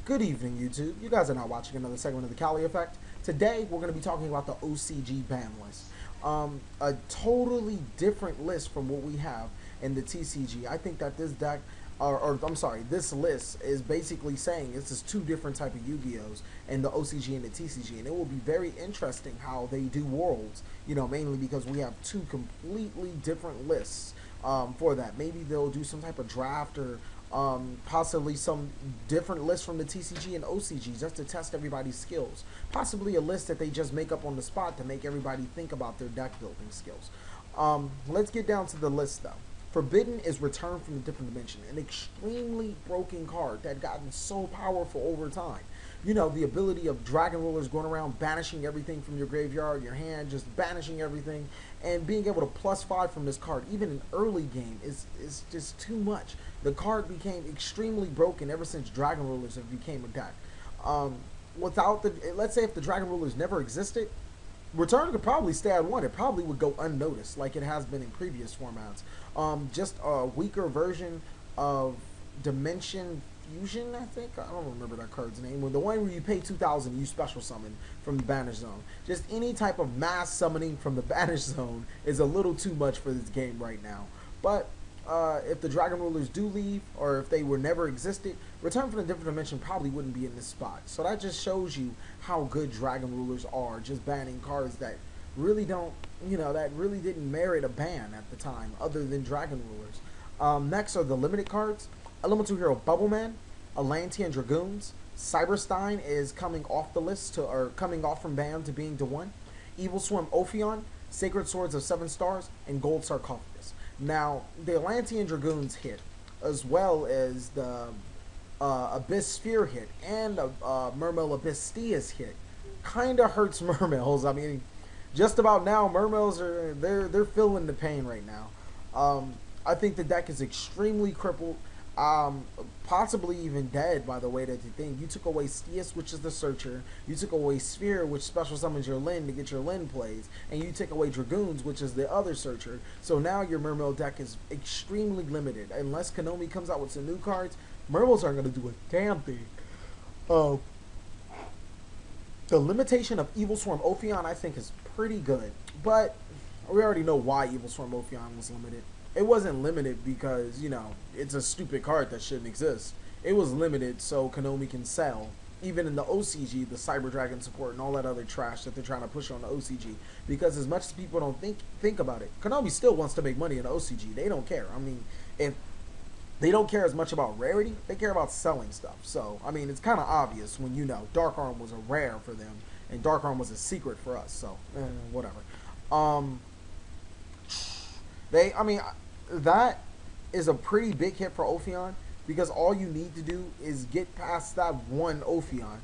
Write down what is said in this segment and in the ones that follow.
Good evening, YouTube. You guys are now watching another segment of the TheCaliEffect. Today, we're going to be talking about the OCG ban list. A totally different list from what we have in the TCG. I think that this deck, or I'm sorry, this list is basically saying this is two different type of Yu-Gi-Ohs in the OCG and the TCG, and it will be very interesting how they do worlds. You know, mainly because we have two completely different lists for that. Maybe they'll do some type of draft or possibly some different lists from the TCG and OCG just to test everybody's skills. Possibly a list that they just make up on the spot to make everybody think about their deck building skills. Let's get down to the list though. Forbidden is Return from a Different Dimension, an extremely broken card that gotten so powerful over time. You know, the ability of Dragon Rulers going around banishing everything from your graveyard, your hand, just banishing everything, and being able to +5 from this card, even in early game, is just too much. The card became extremely broken ever since Dragon Rulers have became a deck. Without the, let's say if the Dragon Rulers never existed, Return could probably stay at 1. It probably would go unnoticed like it has been in previous formats. Just a weaker version of Dimension Fusion, I think. I don't remember that card's name. The one where you pay 2,000, you special summon from the Banish Zone. Just any type of mass summoning from the Banish Zone is a little too much for this game right now. But if the Dragon Rulers do leave, or if they were never existed, Return from a Different Dimension probably wouldn't be in this spot. So that just shows you how good Dragon Rulers are, just banning cards that really don't, you know, that really didn't merit a ban at the time, other than Dragon Rulers. Next are the limited cards. Elemental Hero Bubbleman, Atlantean Dragoons, Cyberstein is coming off the list to, or coming off from ban to being to 1. Evil Swarm Ophion, Sacred Swords of 7 Stars, and Gold Sarcophagus. Now, the Atlantean Dragoons hit, as well as the Abyss Sphere hit, and Mermail Abyss Stias hit. Kinda hurts Mermails. I mean, just about now, Mermails are they're feeling the pain right now. I think the deck is extremely crippled. Possibly even dead by the way that you think. You took away Stias, which is the searcher. You took away Sphere, which special summons your Lin to get your Lin plays. And you take away Dragoons, which is the other searcher. So now your Mermail deck is extremely limited. Unless Konami comes out with some new cards, Mermails aren't going to do a damn thing. The limitation of Evil Swarm Ophion, I think, is pretty good. But we already know why Evil Swarm Ophion was limited. It wasn't limited because, you know, it's a stupid card that shouldn't exist. It was limited so Konami can sell, even in the OCG, the Cyber Dragon support and all that other trash that they're trying to push on the OCG. Because as much as people don't think about it, Konami still wants to make money in the OCG. They don't care. I mean, if they don't care as much about rarity, they care about selling stuff. So, I mean, it's kind of obvious when you know Dark Arm was a rare for them, and Dark Arm was a secret for us. So, whatever. That is a pretty big hit for Ophion because all you need to do is get past that one Ophion.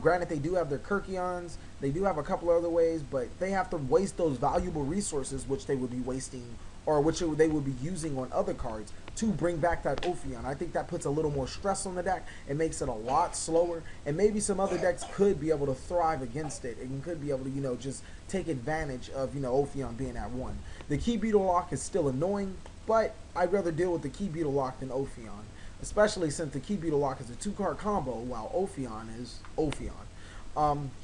Granted, they do have their Kirkions, they do have a couple other ways, but they have to waste those valuable resources which they would be wasting, or which they would be using on other cards to bring back that Ophion. I think that puts a little more stress on the deck. It makes it a lot slower, and maybe some other decks could be able to thrive against it and could be able to, you know, just take advantage of, you know, Ophion being at 1. The Key Beetle lock is still annoying, but I'd rather deal with the Key Beetle lock than Ophion, especially since the Key Beetle lock is a 2-card combo while Ophion is Ophion.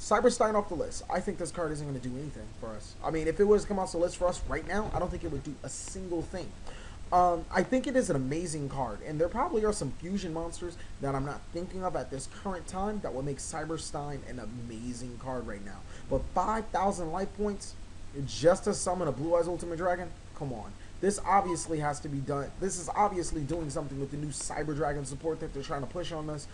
Cyberstein off the list. I think this card isn't going to do anything for us. I mean, if it was to come off the list for us right now, I don't think it would do a single thing. I think it is an amazing card, and there probably are some fusion monsters that I'm not thinking of at this current time that would make Cyberstein an amazing card right now. But 5,000 life points just to summon a Blue Eyes Ultimate Dragon? Come on. This obviously has to be done. This is obviously doing something with the new Cyber Dragon support that they're trying to push on us.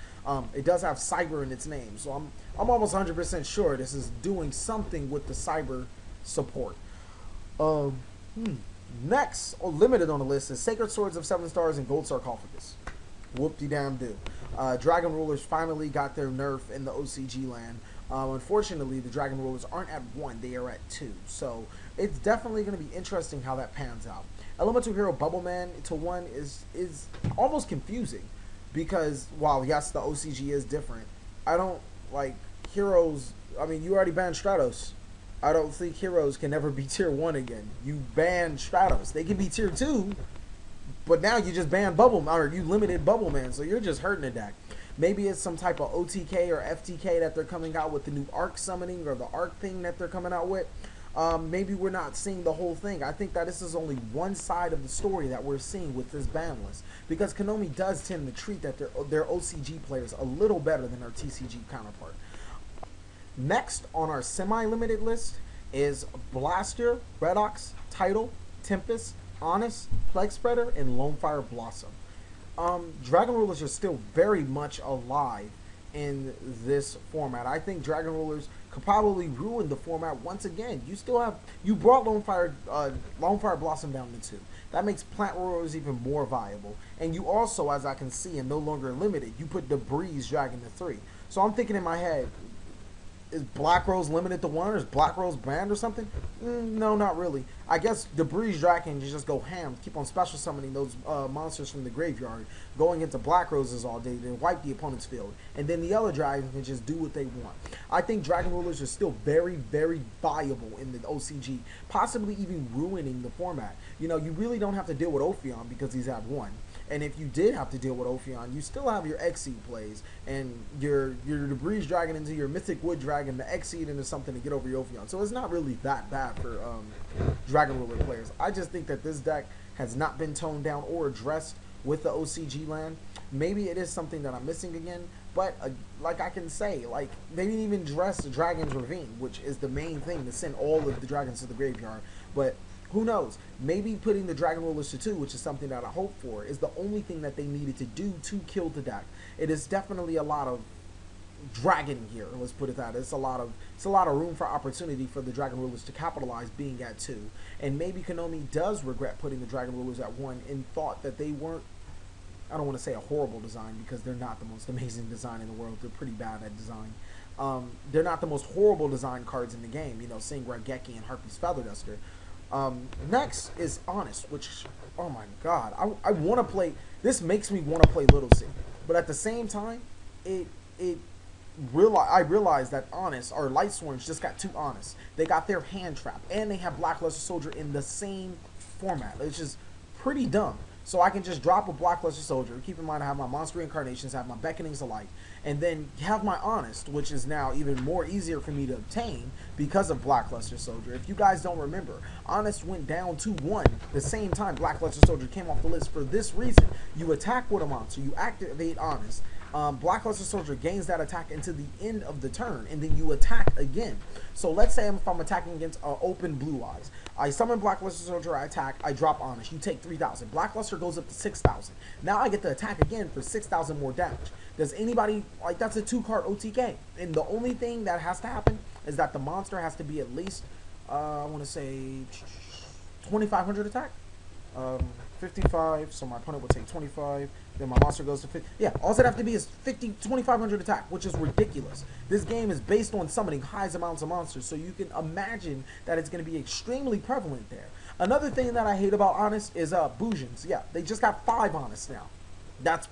It does have Cyber in its name, so I'm almost 100% sure this is doing something with the Cyber support. Next, limited on the list, is Sacred Swords of 7 Stars and Gold Sarcophagus. Whoop-de-damn-do. Dragon Rulers finally got their nerf in the OCG land. Unfortunately, the Dragon Rulers aren't at 1, they are at 2. So, it's definitely going to be interesting how that pans out. Elemental Hero Bubbleman to 1 is almost confusing. Because, while yes, the OCG is different, I don't, like, heroes, I mean, you already banned Stratos. I don't think heroes can ever be tier 1 again. You ban Stratos. They can be tier 2, but now you just banned Bubbleman, or you limited Bubbleman, so you're just hurting the deck. Maybe it's some type of OTK or FTK that they're coming out with, the new arc summoning or the arc thing that they're coming out with. Maybe we're not seeing the whole thing. I think that this is only one side of the story that we're seeing with this ban list, because Konami does tend to treat that their OCG players a little better than their TCG counterpart. Next on our semi-limited list is Blaster, Redox, Tidal, Tempest, Honest, Plague Spreader, and Lonefire Blossom. Dragon Rulers are still very much alive in this format. I think Dragon Rulers could probably ruin the format once again. You brought Lonefire Blossom down to 2. That makes Plant Rulers even more viable. And you also, as I can see, and no longer limited, you put Debris Dragon to 3. So I'm thinking in my head, is Black Rose limited to 1, or is Black Rose banned or something? No, not really. I guess Debris Dragon, you just go ham, keep on special summoning those monsters from the graveyard, going into Black Roses all day, then wipe the opponent's field. And then the other dragons can just do what they want. I think Dragon Rulers are still very, very viable in the OCG, possibly even ruining the format. You know, you really don't have to deal with Ophion because he's at 1. And if you did have to deal with Ophion, you still have your Xseed plays and your Debris Dragon into your Mythic Wood Dragon, the Xseed into something to get over your Ophion. So it's not really that bad for Dragon Ruler players. I just think that this deck has not been toned down or addressed with the OCG land. Maybe it is something that I'm missing again, but like I can say, like they didn't even address the Dragon's Ravine, which is the main thing to send all of the dragons to the graveyard. But who knows? Maybe putting the Dragon Rulers to 2, which is something that I hope for, is the only thing that they needed to do to kill the deck. It is definitely a lot of dragon here. Let's put it that. It's a lot of room for opportunity for the Dragon Rulers to capitalize being at 2. And maybe Konami does regret putting the Dragon Rulers at 1 and thought that they weren't, I don't want to say a horrible design because they're not the most amazing design in the world. They're pretty bad at design. They're not the most horrible design cards in the game. You know, seeing Raigeki and Harpy's Feather Duster. Next is Honest, which, oh my god, I want to play, this makes me want to play Little C, but at the same time, I realize that Honest, or Lightsworns, just got 2 Honest. They got their hand trap, and they have Blackluster Soldier in the same format. It's just pretty dumb. So I can just drop a Blackluster Soldier. Keep in mind I have my Monster Reincarnations, I have my Beckonings of Light, and then have my Honest, which is now even more easier for me to obtain because of Blackluster Soldier. If you guys don't remember, Honest went down to 1 the same time Blackluster Soldier came off the list for this reason. You attack with a monster, you activate Honest. Blackluster Soldier gains that attack into the end of the turn, and then you attack again. So let's say if I'm attacking against open Blue Eyes, I summon Blackluster Soldier, I attack, I drop Honest, you take 3,000. Blackluster goes up to 6,000. Now I get to attack again for 6,000 more damage. Does anybody, like, that's a 2-card OTK. And the only thing that has to happen is that the monster has to be at least, I want to say, 2,500 attack. 55, so my opponent would take 25, then my monster goes to 50. Yeah, all it have to be is 2,500 attack, which is ridiculous. This game is based on summoning high amounts of monsters, so you can imagine that it's going to be extremely prevalent there. Another thing that I hate about Honest is Boujins. Yeah, they just got 5 Honest now. That's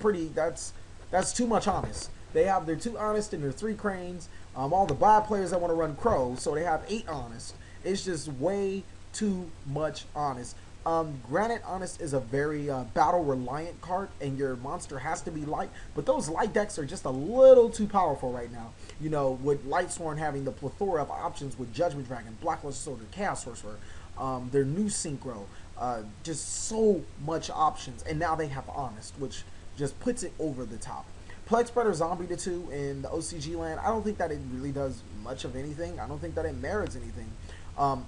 too much Honest. They have their 2 Honest and their 3 Cranes. All the bad players that want to run Crows, so they have 8 Honest. It's just way too much Honest. Granted, Honest is a very battle reliant card, and your monster has to be light, but those light decks are just a little too powerful right now. You know, with Lightsworn having the plethora of options with Judgment Dragon, Blackluster Soldier, Chaos Sorcerer, their new Synchro, just so much options, and now they have Honest, which just puts it over the top. Plague Spreader Zombie to 2 in the OCG land, I don't think that it really does much of anything. I don't think that it merits anything.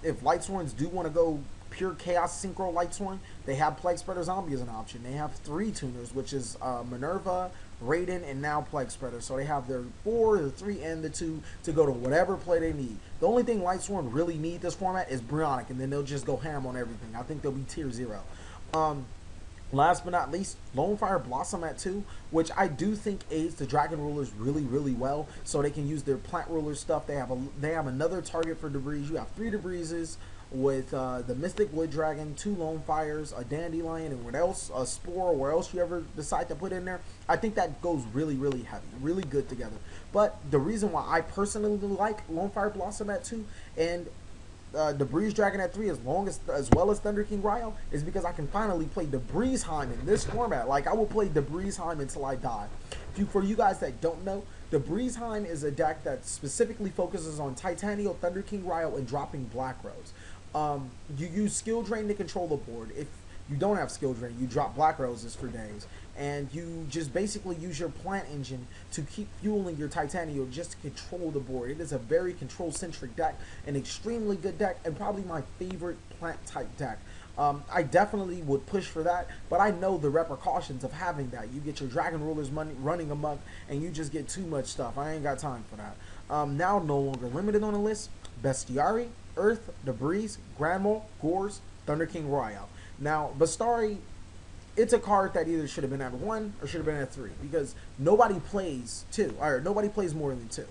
If Lightsworns do want to go pure Chaos Synchro Lightsworn, they have Plague Spreader Zombie as an option. They have 3 tuners, which is Minerva, Raiden, and now Plague Spreader. So they have their 4, the 3, and the 2 to go to whatever play they need. The only thing Lightsworn really need this format is Brionac, and then they'll just go ham on everything. I think they'll be tier 0. Last but not least, Lonefire Blossom at 2, which I do think aids the Dragon Rulers really, really well, so they can use their Plant Ruler stuff. They have another target for Debris. You have 3 Debrises with the Mystic Wood Dragon, 2 Lonefires, a Dandelion, and what else, a Spore, or where else you ever decide to put in there. I think that goes really, really heavy, really good together. But the reason why I personally like Lonefire Blossom at 2, and Debris Dragon at 3 as well as Thunder King Ryo is because I can finally play Debris Heim in this format. Like, I will play Debris Heim until I die. For you guys that don't know, Debris Heim is a deck that specifically focuses on Titanial, Thunder King Ryo, and dropping Black Rose. You use Skill Drain to control the board. If you don't have Skill Drain, you drop Black Roses for days. And you just basically use your plant engine to keep fueling your Titanial just to control the board. It is a very control-centric deck, an extremely good deck, and probably my favorite plant-type deck. I definitely would push for that, but I know the repercussions of having that. You get your Dragon Rulers running amok, and you just get too much stuff. I ain't got time for that. Now, no longer limited on the list, Bestiari, Earth, Debris, Grandma, Gores, Thunder King Ryo. Now, Bestiari, it's a card that either should have been at 1 or should have been at 3 because nobody plays 2, or nobody plays more than 2.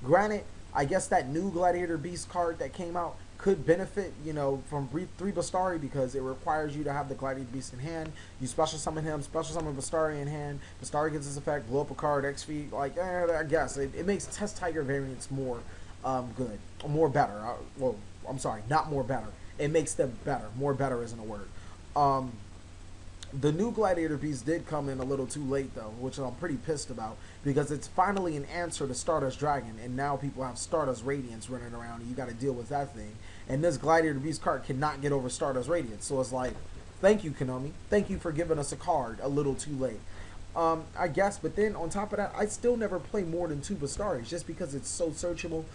Granted, I guess that new Gladiator Beast card that came out could benefit, you know, from 3 Bestiari because it requires you to have the Gladiator Beast in hand. You special summon him, special summon Bestiari in hand. Bestiari gets this effect, blow up a card, XP. Like, I guess it makes Test Tiger variants more good, more better. Well, I'm sorry, not more better. It makes them better. More better isn't a word. The new Gladiator Beast did come in a little too late, though, which I'm pretty pissed about, because it's finally an answer to Stardust Dragon, and now people have Stardust Radiance running around, and you got to deal with that thing. And this Gladiator Beast card cannot get over Stardust Radiance, so it's like, thank you, Konami. Thank you for giving us a card a little too late. I guess, but then on top of that, I still never play more than 2 Bastaris, just because it's so searchable.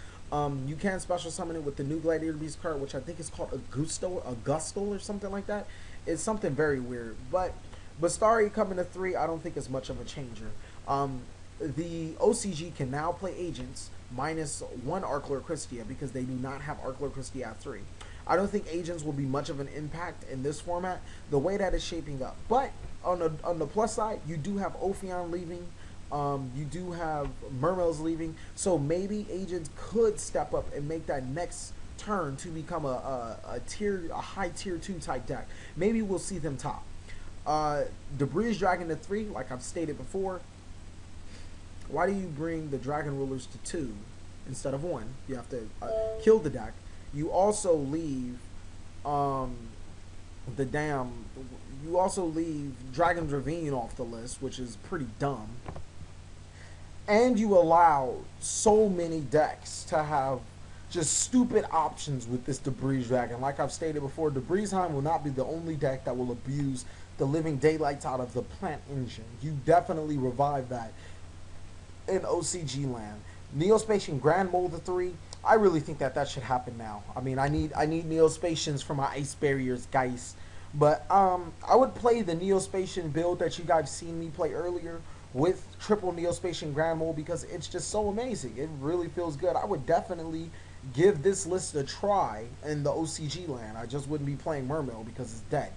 You can special summon it with the new Gladiator Beast card, which I think is called Augusto or something like that. It's something very weird. But Bastari coming to 3, I don't think is much of a changer. The OCG can now play agents minus 1 Arclor Christia because they do not have Arclor Christia at 3. I don't think agents will be much of an impact in this format, the way that it's shaping up. But on the plus side, you do have Ophion leaving. You do have Mermails leaving, so maybe agents could step up and make that next turn to become a high tier 2 type deck. Maybe we'll see them top. Debris Dragon to 3, like I've stated before. Why do you bring the Dragon Rulers to 2 instead of 1? You have to kill the deck. You also leave you also leave Dragon's Ravine off the list, which is pretty dumb. And you allow so many decks to have just stupid options with this Debris Dragon. Like I've stated before, Debris Heim will not be the only deck that will abuse the living daylights out of the plant engine. You definitely revive that in OCG land. Neospatian Grand Mold to 3. I really think that should happen now. I mean, I need Neospatians for my Ice Barriers, guys. But I would play the Neospatian build that you guys seen me play earlier with triple Neospatian Grand Mold because it's just so amazing. It really feels good. I would definitely give this list a try in the OCG land. I just wouldn't be playing Mermail because it's dead.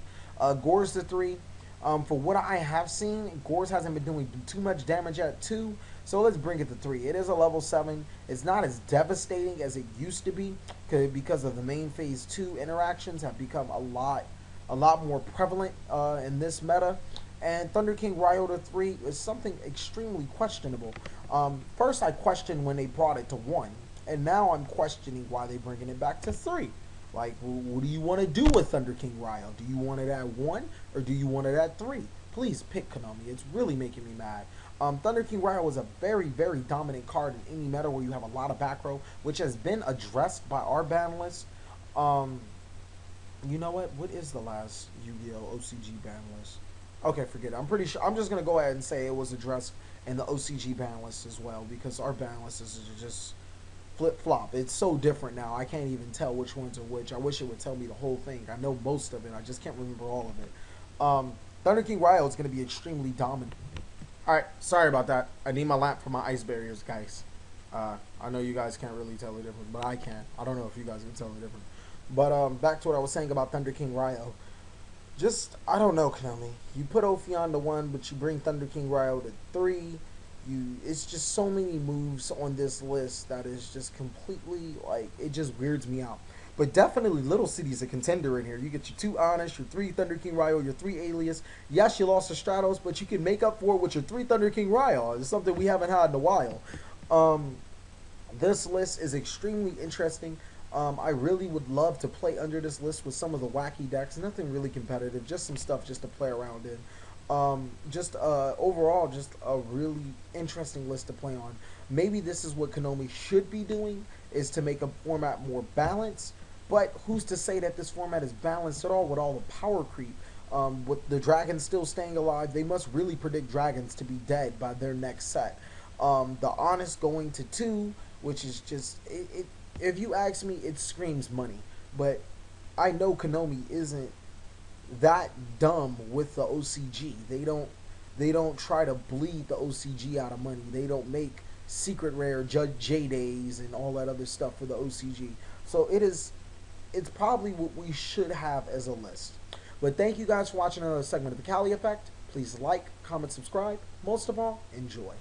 Gores to 3. For what I have seen, Gores hasn't been doing too much damage at 2, so let's bring it to 3. It is a level 7. It's not as devastating as it used to be because of the main phase 2 interactions have become a lot more prevalent in this meta. And Thunder King Ryo to 3 is something extremely questionable. First, I questioned when they brought it to 1, and now I'm questioning why they're bringing it back to 3. Like, what do you want to do with Thunder King Ryo? Do you want it at 1 or do you want it at 3? Please pick, Konami. It's really making me mad. Thunder King Ryo is a very, very dominant card in any meta where you have a lot of back row, which has been addressed by our ban list. You know what? What is the last Yu-Gi-Oh! OCG ban list? Okay, forget it. I'm pretty sure. I'm just going to go ahead and say it was addressed in the OCG ban list as well because our ban list is just flip-flop. It's so different now. I can't even tell which ones are which. I wish it would tell me the whole thing. I know most of it. I just can't remember all of it. Thunder King Ryo is going to be extremely dominant. Alright, sorry about that. I need my lamp for my Ice Barriers, guys. I know you guys can't really tell the difference, but I can. I don't know if you guys can tell the difference. But back to what I was saying about Thunder King Ryo. Just, I don't know, Konami. You put Ophion to 1, but you bring Thunder King Ryo to 3. It's just so many moves on this list that is just completely, like, it just weirds me out. But definitely Little City's a contender in here. You get your 2 Honest, your 3 Thunder King Ryo, your 3 Alias. Yes, you lost to Stratos, but you can make up for it with your 3 Thunder King Ryo. It's something we haven't had in a while. This list is extremely interesting. I really would love to play under this list with some of the wacky decks. Nothing really competitive, just some stuff just to play around in. Just overall, just a really interesting list to play on. Maybe this is what Konami should be doing, is to make a format more balanced. But who's to say that this format is balanced at all with all the power creep? With the dragons still staying alive, they must really predict dragons to be dead by their next set. The honest going to 2, which is just if you ask me, it screams money. But I know Konami isn't that dumb with the OCG. They don't try to bleed the OCG out of money. They don't make secret rare Judge J Days and all that other stuff for the OCG. So it's probably what we should have as a list. But thank you guys for watching another segment of the Cali Effect. Please like, comment, subscribe. Most of all, enjoy.